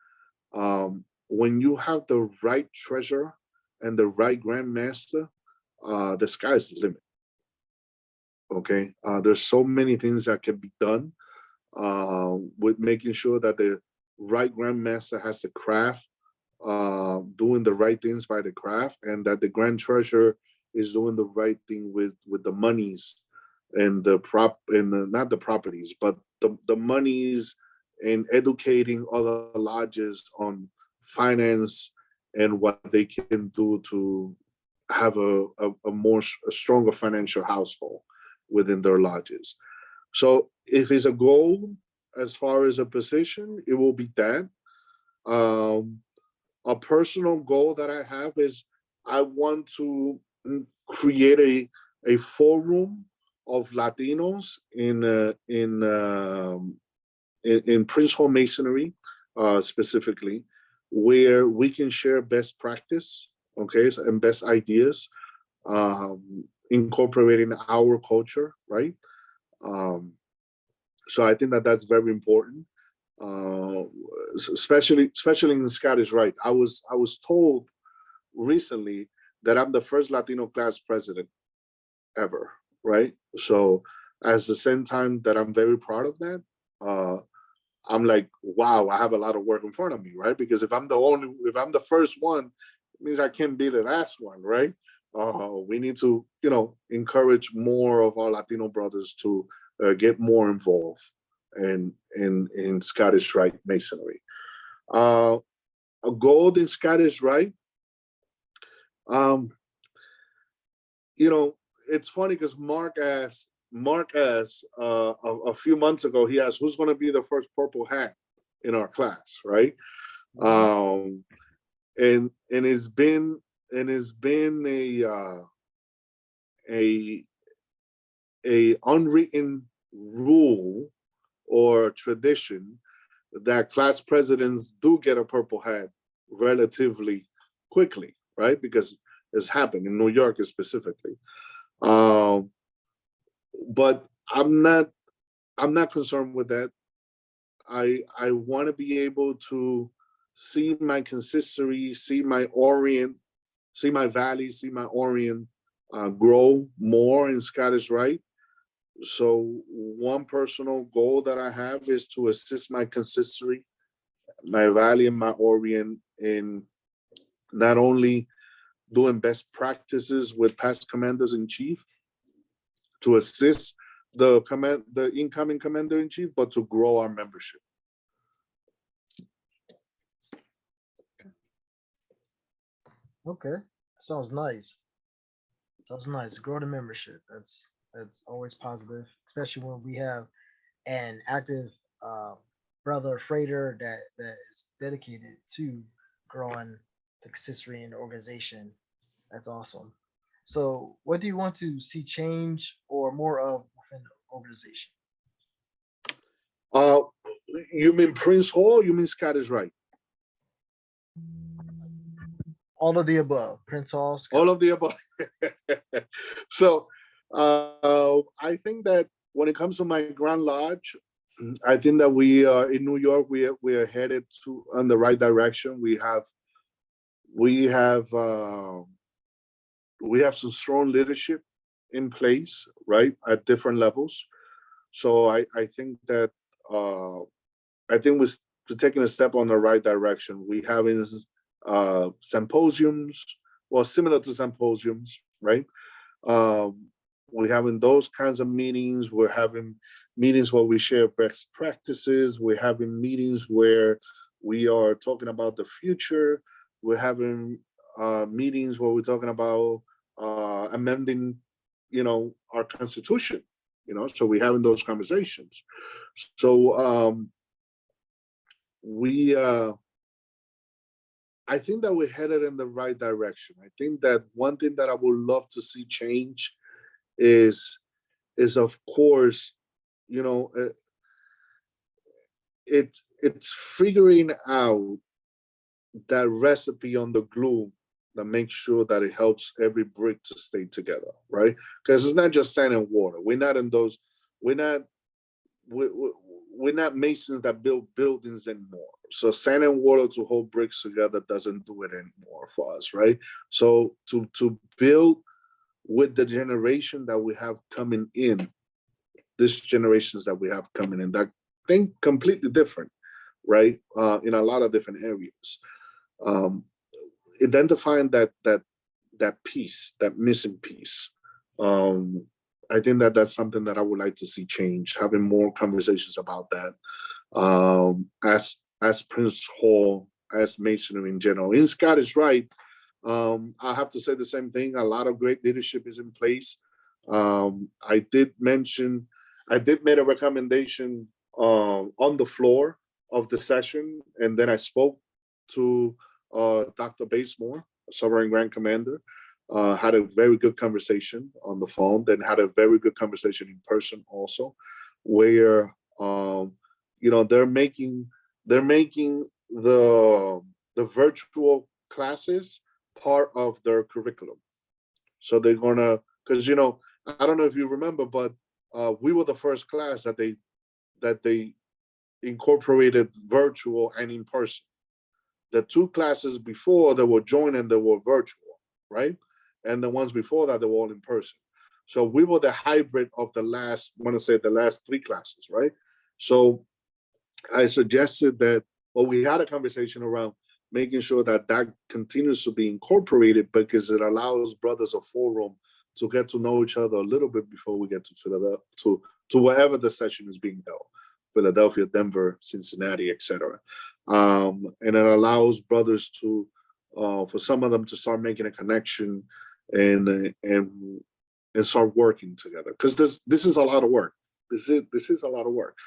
when you have the right treasure and the right Grand Master, the sky's the limit. Okay, there's so many things that can be done with making sure that the right grandmaster has the craft, doing the right things by the craft, and that the grand treasurer is doing the right thing with the monies and the prop and the, not the properties, but the monies, and educating other lodges on finance and what they can do to have a stronger financial household within their lodges. So if it's a goal as far as a position, it will be that. Um, a personal goal that I have is I want to create a forum of Latinos in Prince Hall Masonry, specifically, where we can share best practice, okay, and best ideas, incorporating our culture, right? Um, so I think that that's very important, uh, especially in Scottish Rite. I was told recently that I'm the first Latino class president ever, right? So at the same time that I'm very proud of that, uh, I'm like, wow, I have a lot of work in front of me, right? Because if I'm the first one, it means I can't be the last one, right? We need to, encourage more of our Latino brothers to get more involved in Scottish Rite Masonry. A gold in Scottish Rite, um, it's funny because Mark asked a few months ago. He asked, "Who's going to be the first purple hat in our class?" Right? Um, and it's been a a unwritten rule or tradition that class presidents do get a purple hat relatively quickly, right? Because it's happened in New York specifically. Um, but I'm not concerned with that. I want to be able to see my consistory, see my Orient, see my Valley, see my Orient grow more in Scottish Rite. So one personal goal that I have is to assist my consistory, my Valley, and my Orient in not only doing best practices with past commanders in chief to assist the incoming commander in chief, but to grow our membership. Okay, sounds nice. Sounds nice. Grow the membership. That's always positive, especially when we have an active uh, brother freighter that is dedicated to growing the Cicerine organization. That's awesome. So, what do you want to see change or more of within the organization? Uh, you mean Prince Hall? You mean Scott is right? All of the above. Prince Hall, Scott. All of the above. So I think that when it comes to my Grand Lodge, I think that we are in New York. We are headed to on the right direction. We have we have some strong leadership in place, right, at different levels. So I think that I think we're taking a step on the right direction. We having symposiums, well, similar to symposiums, right? Um, we're having those kinds of meetings. We're having meetings where we share best practices. We're having meetings where we are talking about the future. We're having meetings where we're talking about amending, our constitution. So we're having those conversations. So we I think that we're headed in the right direction. I think that one thing that I would love to see change is of course, you know, uh, it's figuring out that recipe on the glue that makes sure that it helps every brick to stay together, right? Because it's not just sand and water. We're not in those. We're not. we, we- we're not masons that build buildings anymore. So sand and water to hold bricks together doesn't do it anymore for us, right? So to build with the generation that we have coming in, this generations that we have coming in, that think completely different, right? In a lot of different areas. Um, Identifying that piece, that missing piece. Um, I think that that's something that I would like to see change. Having more conversations about that, as Prince Hall, as Masonry in general. And Scott is right. I have to say the same thing. A lot of great leadership is in place. I did mention, I did make a recommendation on the floor of the session, and then I spoke to Dr. Basemore, Sovereign Grand Commander. Had a very good conversation on the phone, then had a very good conversation in person also, where they're making the virtual classes part of their curriculum. So they're gonna, because I don't know if you remember, but we were the first class that they incorporated virtual and in person. The two classes before they were joined and they were virtual, right? And the ones before that they were all in person. So we were the hybrid of the last, I want to say the last three classes, right? So I suggested that, well, we had a conversation around making sure that that continues to be incorporated because it allows brothers a forum to get to know each other a little bit before we get to Philadelphia, to wherever the session is being held, Philadelphia, Denver, Cincinnati, etc. And it allows brothers to, for some of them to start making a connection and start working together because this is a lot of work. This is a lot of work,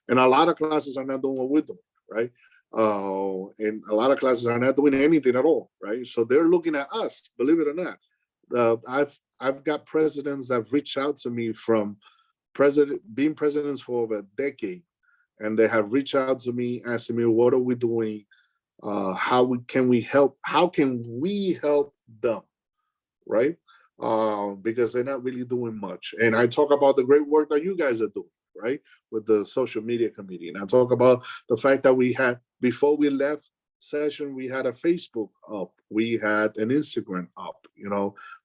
and a lot of classes are not doing what we're doing, right? And a lot of classes are not doing anything at all, right? So they're looking at us, believe it or not. I've got presidents that have reached out to me from being presidents for over a decade, and they have reached out to me asking me, what are we doing? Can we help? How can we help them? Right? Because they're not really doing much. And I talk about the great work that you guys are doing, right? With the social media committee. And I talk about the fact that we had, before we left session, we had a Facebook up, we had an Instagram up,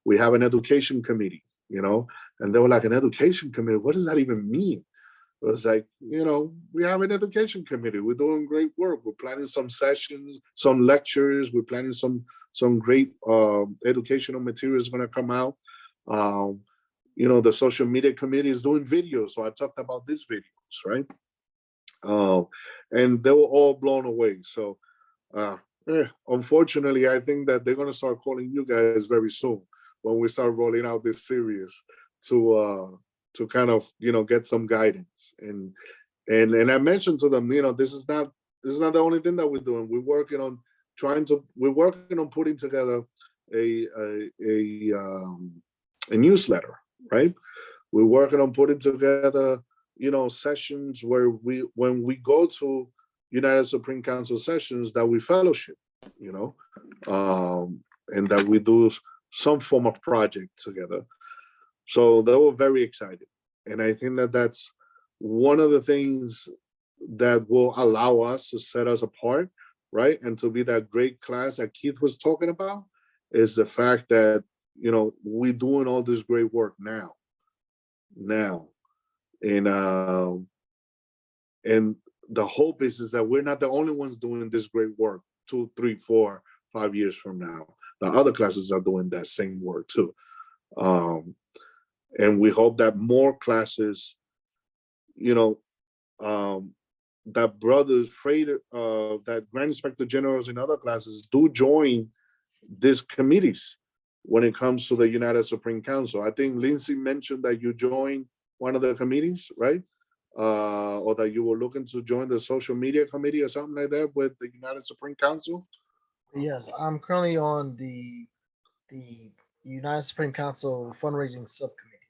we have an education committee, and they were like, an education committee, what does that even mean? It was like, we have an education committee. We're doing great work. We're planning some sessions, some lectures. We're planning some great educational materials going to come out. Um, the social media committee is doing videos. So I talked about these videos, right? And they were all blown away. So unfortunately, I think that they're going to start calling you guys very soon when we start rolling out this series to kind of get some guidance And I mentioned to them, this is not the only thing that we're doing. We're working on putting together a newsletter, right? We're working on putting together, sessions where when we go to United Supreme Council sessions, that we fellowship, you know, and that we do some form of project together. So they were very excited. And I think that that's one of the things that will allow us to set us apart, right? And to be that great class that Keith was talking about, is the fact that, we're doing all this great work now. And and the hope is that we're not the only ones doing this great work 2, 3, 4, 5 years from now. The other classes are doing that same work too. And we hope that more classes, that brothers, that Grand Inspector Generals in other classes do join these committees when it comes to the United Supreme Council. I think Lindsay mentioned that you joined one of the committees, right? Or that you were looking to join the social media committee or something like that with the United Supreme Council. Yes, I'm currently on the United Supreme Council fundraising subcommittee.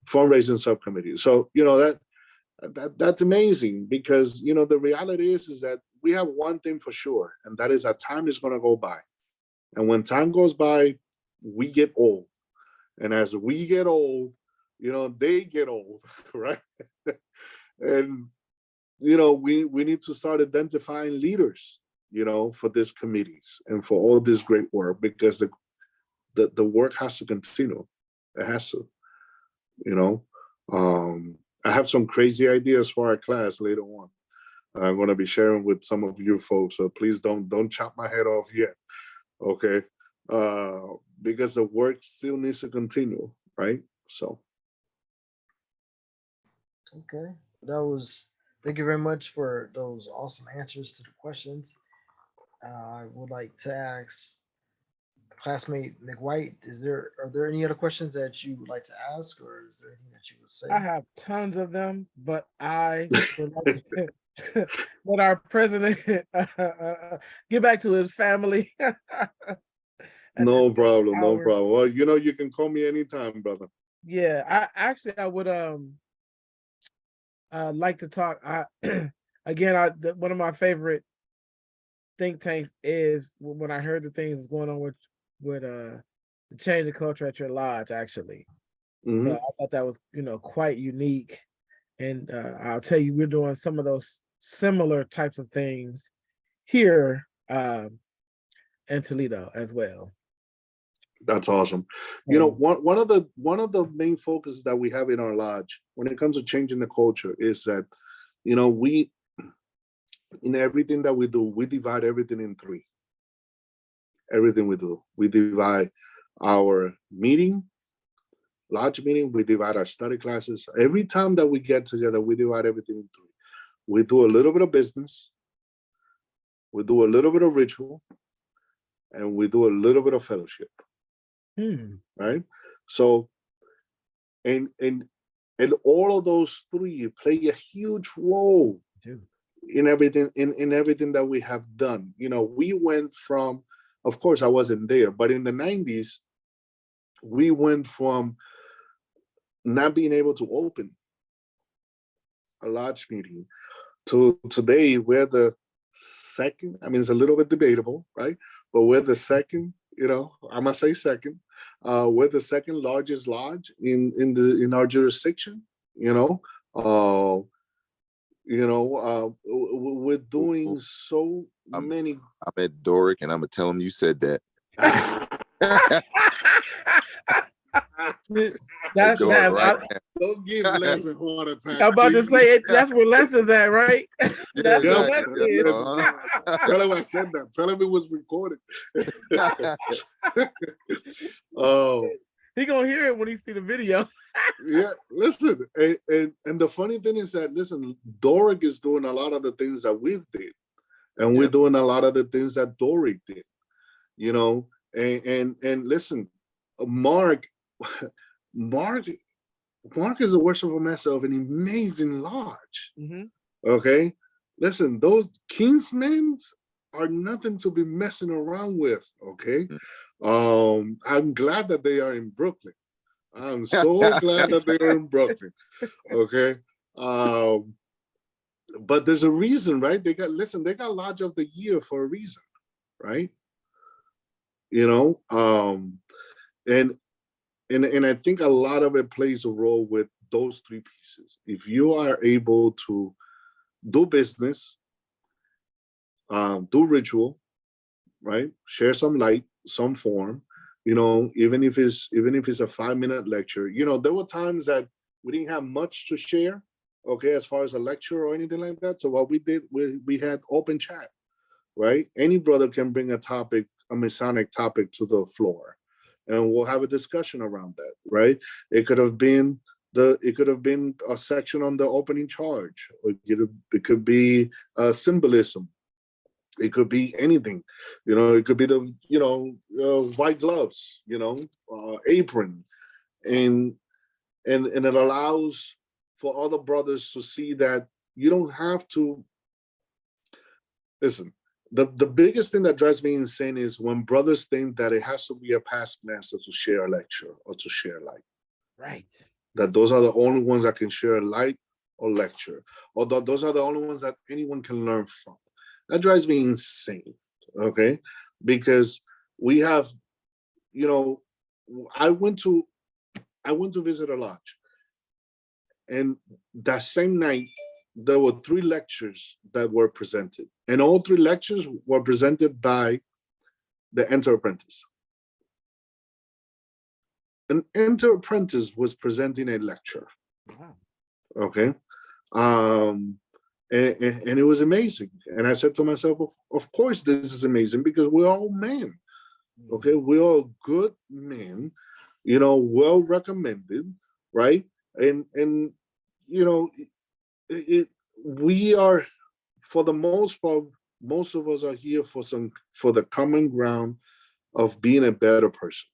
Fundraising subcommittee. So that's amazing, because the reality is that we have one thing for sure, and that is that time is going to go by, and when time goes by, we get old, and as we get old, they get old, right? And we need to start identifying leaders, for these committees and for all this great work, because the work has to continue. It has to, I have some crazy ideas for our class later on. I'm going to be sharing with some of you folks, so please don't chop my head off yet, okay? Because the work still needs to continue, right? So. Okay, thank you very much for those awesome answers to the questions. I would like to ask classmate McWhite, are there any other questions that you would like to ask, or is there anything that you would say? I have tons of them, but I would like to let our president get back to his family. No problem. Well, you can call me anytime, brother. Yeah, I would like to talk. Again, one of my favorite think tanks is when I heard the things going on with the change of culture at your lodge, actually. Mm-hmm. So I thought that was quite unique, and I'll tell you, we're doing some of those similar types of things here in Toledo as well. That's awesome. One of the main focuses that we have in our lodge when it comes to changing the culture is that, we, in everything that we do, we divide everything in 3. Everything we do, we divide our lodge meeting, we divide our study classes. Every time that we get together, we divide everything in 3. We do a little bit of business, we do a little bit of ritual, and we do a little bit of fellowship. Right? So, and all of those 3 play a huge role in everything that we have done. We went from, of course, I wasn't there, but in the 90s, we went from not being able to open a lodge meeting to today. We're the second. I mean, it's a little bit debatable, right? But we're the second. I must say second. We're the second largest lodge in our jurisdiction. We're doing so many. I'm at Doric, and I'm gonna tell him you said that. That's that. Right. Don't give Les a heart attack. I'm about to say that's where Les is at, right? That's Yeah, where Les is. Tell him I said that. Tell him it was recorded. Oh, he gonna hear it when he see the video. Yeah, listen, and the funny thing is that, listen, Doric is doing a lot of the things that we've did, and we're doing a lot of the things that Doric did. And listen, Mark Mark is the worshipful master of an amazing lodge. Mm-hmm. Okay, listen, those kingsmen are nothing to be messing around with. Okay, I'm glad that they are in Brooklyn. I'm so glad that they are in Brooklyn. Okay, but there's a reason, right? They got Lodge of the Year for a reason, right? You know, and I think a lot of it plays a role with those three pieces. If you are able to do business, do ritual, right? Share some light, some form, even if it's a 5-minute lecture. There were times that we didn't have much to share, okay, as far as a lecture or anything like that. So what we did, we had open chat, right? Any brother can bring a topic, a Masonic topic to the floor, and we'll have a discussion around that, right? It could have been a section on the opening charge. It could be symbolism. It could be anything, it could be the white gloves, apron, and it allows for other brothers to see that you don't have to listen. The biggest thing that drives me insane is when brothers think that it has to be a past master to share a lecture or to share light. Right. That those are the only ones that can share light or lecture, or those are the only ones that anyone can learn from. That drives me insane, okay? Because we have, I went to visit a lodge, and that same night there were 3 lectures that were presented, and all 3 lectures were presented by the enter apprentice. An enter apprentice was presenting a lecture. Wow. Okay. And it was amazing. And I said to myself, of course this is amazing, because we're all men. Okay, we're all good men, well recommended, right? And we are, for the most part, most of us are here for the common ground of being a better person.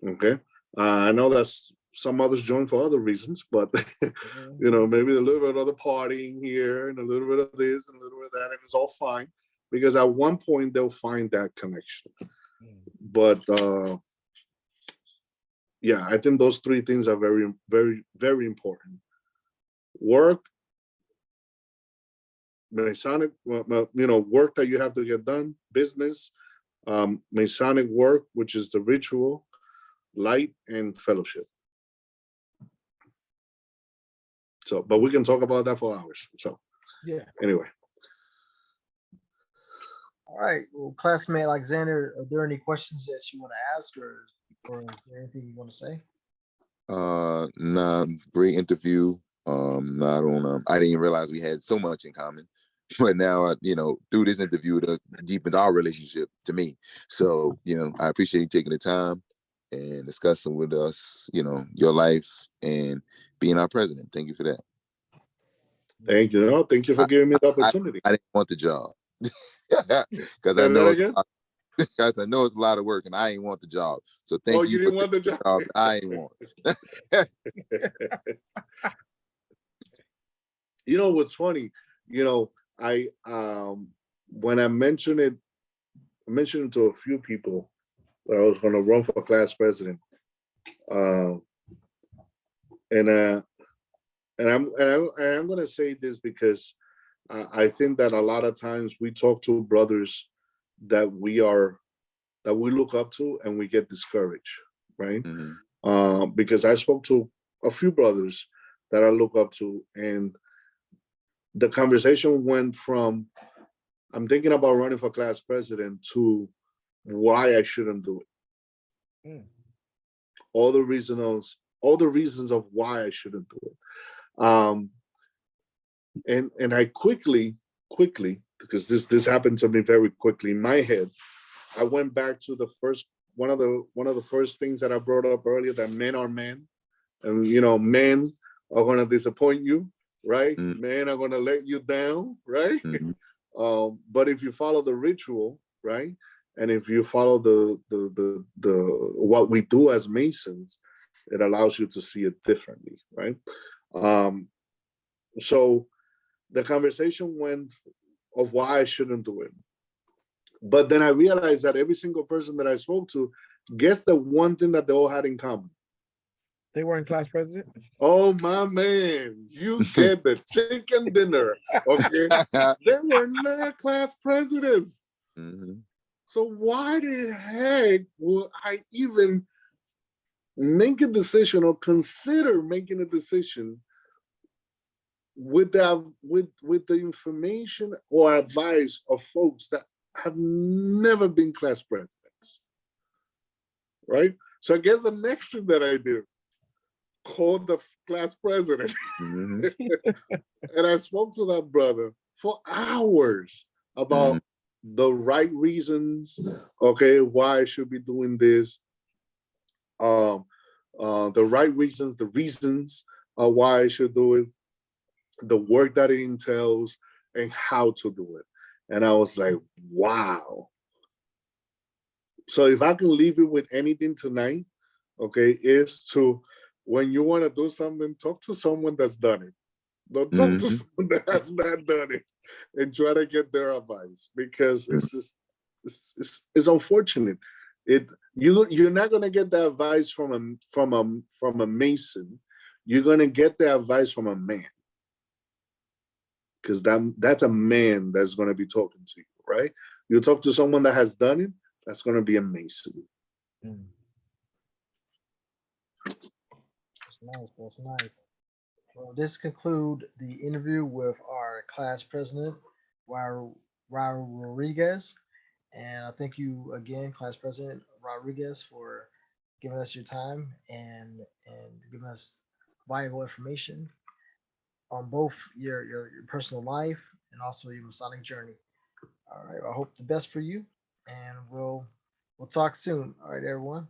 Okay, I know that's some others join for other reasons, but maybe a little bit of the partying here and a little bit of this and a little bit of that, and it's all fine, because at one point they'll find that connection. But yeah, I think those 3 things are very, very, very important. Work, Masonic, work that you have to get done, business, Masonic work, which is the ritual, light, and fellowship. So, but we can talk about that for hours. So, yeah. Anyway. All right. Well, classmate Alexander, are there any questions that you want to ask, or is there anything you want to say? Nah, great interview. I didn't realize we had so much in common, but now, through this interview, it deepened our relationship to me. So, I appreciate you taking the time and discussing with us, your life and being our president. Thank you for that. Thank you. No, thank you for giving me the opportunity. I didn't want the job because I know it's a lot of work, and I ain't want the job. So thank you for want the job. I ain't want. What's funny? I when I mentioned it to a few people that I was going to run for class president, and I'm going to say this because I think that a lot of times we talk to brothers that we look up to, and we get discouraged, right? Mm-hmm. Because I spoke to a few brothers that I look up to, and the conversation went from, I'm thinking about running for class president, to why I shouldn't do it. Mm. All the reasons of why I shouldn't do it. And I quickly, because this happened to me very quickly in my head, I went back to the first one of the first things that I brought up earlier, that men are men, and men are going to disappoint you, right? Mm-hmm. Men are going to let you down, right? Mm-hmm. But if you follow the ritual, right, and if you follow the what we do as Masons, It allows you to see it differently, right? Um, so the conversation went of why I shouldn't do it. But then I realized that every single person that I spoke to, guess the one thing that they all had in common. They weren't class president. Oh my man, you get the chicken dinner. Okay. They were not class presidents. Mhm. So why the heck would I even make a decision or consider making a decision with the information or advice of folks that have never been class presidents, right? So I guess the next thing that I did, called the class president, Mhm. and I spoke to that brother for hours Mhm. about the right reasons, okay, why I should be doing this, um, the right reasons, the reasons why I should do it, the work that it entails, and how to do it. And I was like, wow. So if I can leave you with anything tonight, okay, is to, when you want to do something, talk to someone that's done it. Don't talk to Mhm. someone that has not done it, and try to get their advice, because Mhm. it's just it's unfortunate. You're not gonna get the advice from a mason. You're gonna get the advice from a man, because that's a man that's gonna be talking to you, right? You talk to someone that has done it, that's gonna be a mason. Mm. That's nice. That's nice. Well, this conclude the interview with our class president, Raul Rodriguez. And I thank you again, class president Rodriguez, for giving us your time and giving us valuable information on both your personal life and also your Masonic journey. All right. I hope the best for you, and we'll talk soon. All right, everyone.